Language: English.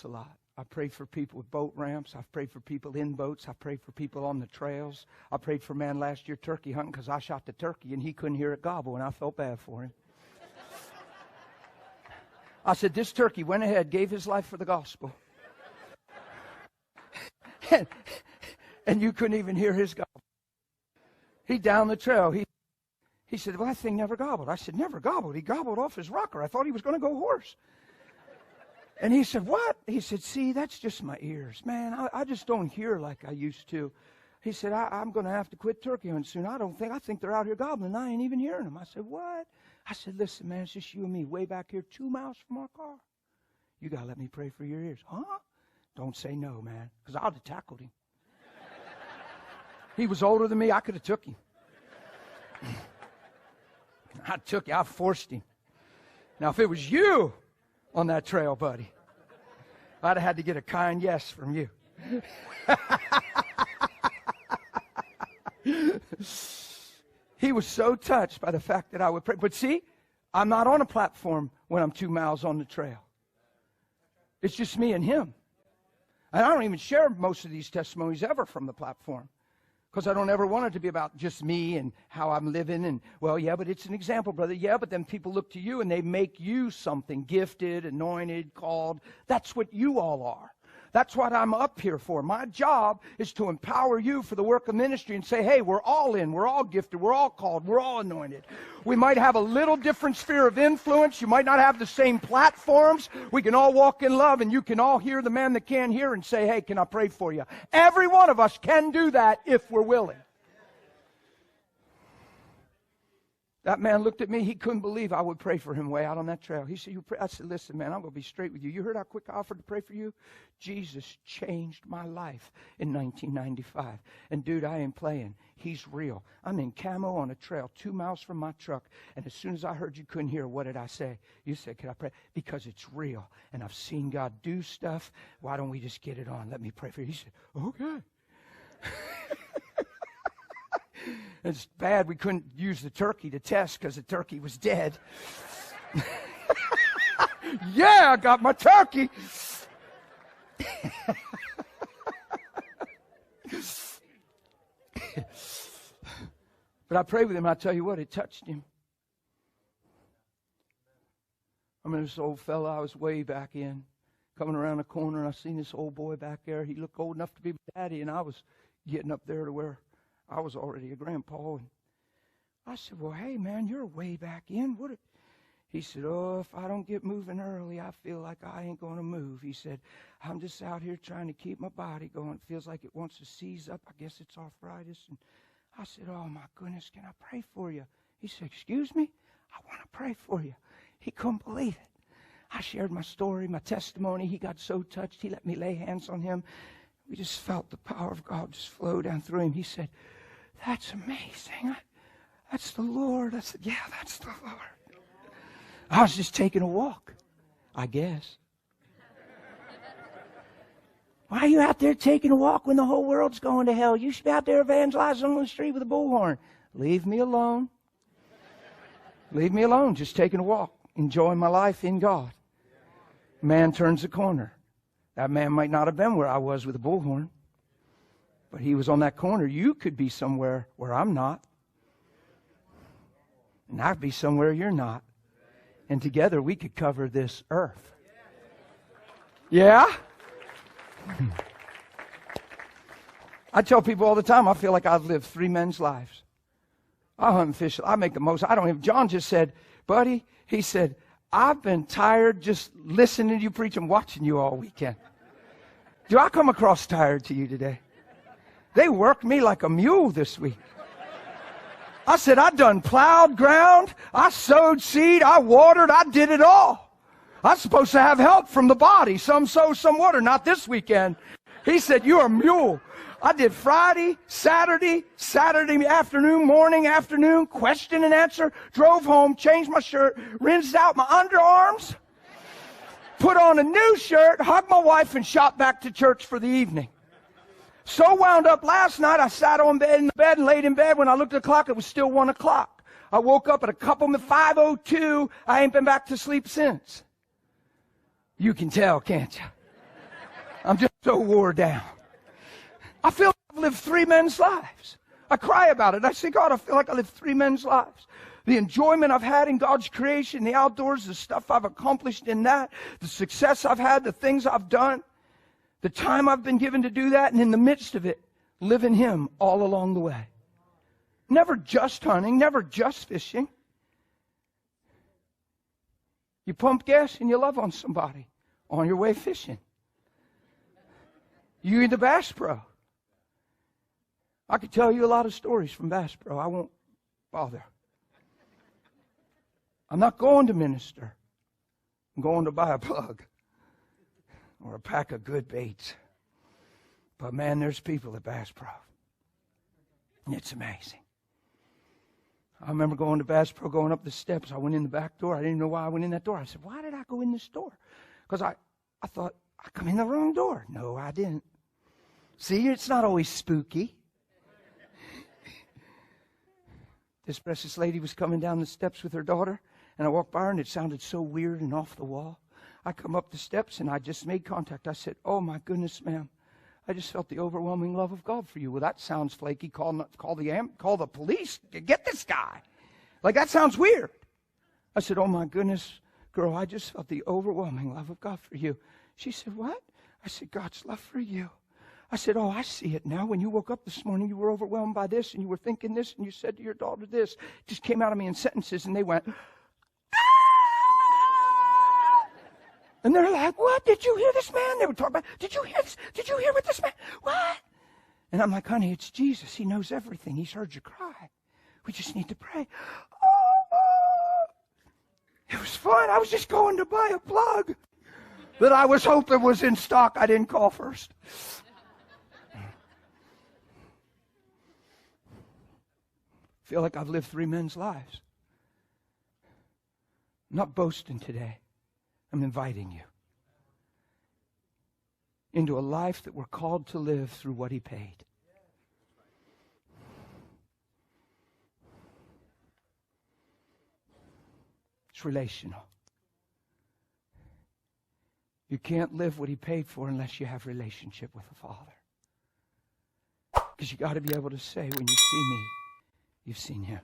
boats a lot. I prayed for people with boat ramps. I've prayed for people in boats. I prayed for people on the trails. I prayed for a man last year turkey hunting because I shot the turkey and he couldn't hear it gobble, and I felt bad for him. I said, this turkey went ahead, gave his life for the gospel. And you couldn't even hear his gobble. He down the trail. He said, well, that thing never gobbled. I said, never gobbled. He gobbled off his rocker. I thought he was going to go hoarse. And he said, what? He said, see, that's just my ears. Man, I just don't hear like I used to. He said, I'm going to have to quit turkey hunting soon. I think they're out here gobbling. I ain't even hearing them. I said, what? I said, listen, man, it's just you and me way back here 2 miles from our car. You got to let me pray for your ears. Huh? Don't say no, man, because I'd have tackled him. He was older than me. I could have took him. I forced him. Now, if it was you on that trail, buddy, I'd have had to get a kind yes from you. He was so touched by the fact that I would pray. But see, I'm not on a platform when I'm 2 miles on the trail. It's just me and him. And I don't even share most of these testimonies ever from the platform, because I don't ever want it to be about just me and how I'm living. And, well, yeah, but it's an example, brother. Yeah, but then people look to you and they make you something gifted, anointed, called. That's what you all are. That's what I'm up here for. My job is to empower you for the work of ministry and say, hey, we're all in, we're all gifted, we're all called, we're all anointed. We might have a little different sphere of influence. You might not have the same platforms. We can all walk in love, and you can all hear the man that can't hear and say, hey, can I pray for you? Every one of us can do that if we're willing. That man looked at me. He couldn't believe I would pray for him way out on that trail. He said, you pray? I said, listen, man, I'm going to be straight with you. You heard how quick I offered to pray for you? Jesus changed my life in 1995. And, dude, I ain't playing. He's real. I'm in camo on a trail 2 miles from my truck. And as soon as I heard you couldn't hear, what did I say? You said, can I pray? Because it's real. And I've seen God do stuff. Why don't we just get it on? Let me pray for you. He said, okay. It's bad we couldn't use the turkey to test because the turkey was dead. Yeah, I got my turkey. But I prayed with him, and I tell you what, it touched him. I mean, this old fella, I was way back in, coming around the corner, and I seen this old boy back there. He looked old enough to be my daddy, and I was getting up there to where I was already a grandpa. And I said, well, hey, man, you're way back in. He said, oh, if I don't get moving early, I feel like I ain't going to move. He said, I'm just out here trying to keep my body going. It feels like it wants to seize up. I guess it's arthritis. And I said, oh, my goodness, can I pray for you? He said, excuse me? I want to pray for you. He couldn't believe it. I shared my story, my testimony. He got so touched, he let me lay hands on him. We just felt the power of God just flow down through him. He said, that's amazing. That's the Lord. That's the Lord. I was just taking a walk, I guess. Why are you out there taking a walk when the whole world's going to hell? You should be out there evangelizing on the street with a bullhorn. Leave me alone. Leave me alone. Just taking a walk, enjoying my life in God. Man turns the corner. That man might not have been where I was with a bullhorn, but he was on that corner. You could be somewhere where I'm not, and I'd be somewhere you're not. And together we could cover this earth. Yeah? I tell people all the time, I feel like I've lived 3 men's lives. I hunt and fish. I make the most. John just said, buddy, he said, I've been tired just listening to you preach and watching you all weekend. Do I come across tired to you today? They worked me like a mule this week. I said, I done plowed ground, I sowed seed, I watered, I did it all. I'm supposed to have help from the body. Some sow, some water. Not this weekend. He said, you're a mule. I did Friday, Saturday afternoon, morning, afternoon, question and answer, drove home, changed my shirt, rinsed out my underarms, put on a new shirt, hugged my wife, and shot back to church for the evening. So wound up last night, I sat in the bed and laid in bed. When I looked at the clock, it was still 1 o'clock. I woke up at 5:02. I ain't been back to sleep since. You can tell, can't you? So wore down. I feel like I've lived 3 men's lives. I cry about it. I say, God, I feel like I lived 3 men's lives. The enjoyment I've had in God's creation, the outdoors, the stuff I've accomplished in that, the success I've had, the things I've done, the time I've been given to do that, and in the midst of it, living Him all along the way. Never just hunting, never just fishing. You pump gas and you love on somebody on your way fishing. You in the Bass Pro. I could tell you a lot of stories from Bass Pro. I won't bother. I'm not going to minister. I'm going to buy a plug or a pack of good baits. But man, there's people at Bass Pro. And it's amazing. I remember going to Bass Pro, going up the steps. I went in the back door. I didn't know why I went in that door. I said, why did I go in this door? Because I thought, I come in the wrong door. No, I didn't. See, it's not always spooky. This precious lady was coming down the steps with her daughter, and I walked by her, and it sounded so weird and off the wall. I come up the steps, and I just made contact. I said, oh, my goodness, ma'am. I just felt the overwhelming love of God for you. Well, that sounds flaky. Call the police to get this guy. Like, that sounds weird. I said, oh, my goodness, girl, I just felt the overwhelming love of God for you. She said, what? I said, God's love for you. I said, oh, I see it now. When you woke up this morning, you were overwhelmed by this, and you were thinking this, and you said to your daughter this. It just came out of me in sentences, and they went, and they're like, what? Did you hear this man? They were talking about, did you hear this? Did you hear what this man? What? And I'm like, honey, it's Jesus. He knows everything. He's heard you cry. We just need to pray. It was fun. I was just going to buy a plug that I was hoping was in stock. I didn't call first. I feel like I've lived 3 men's lives. I'm not boasting today. I'm inviting you into a life that we're called to live through what He paid. It's relational. You can't live what He paid for unless you have relationship with the Father. Because you got to be able to say, when you see me, you've seen Him.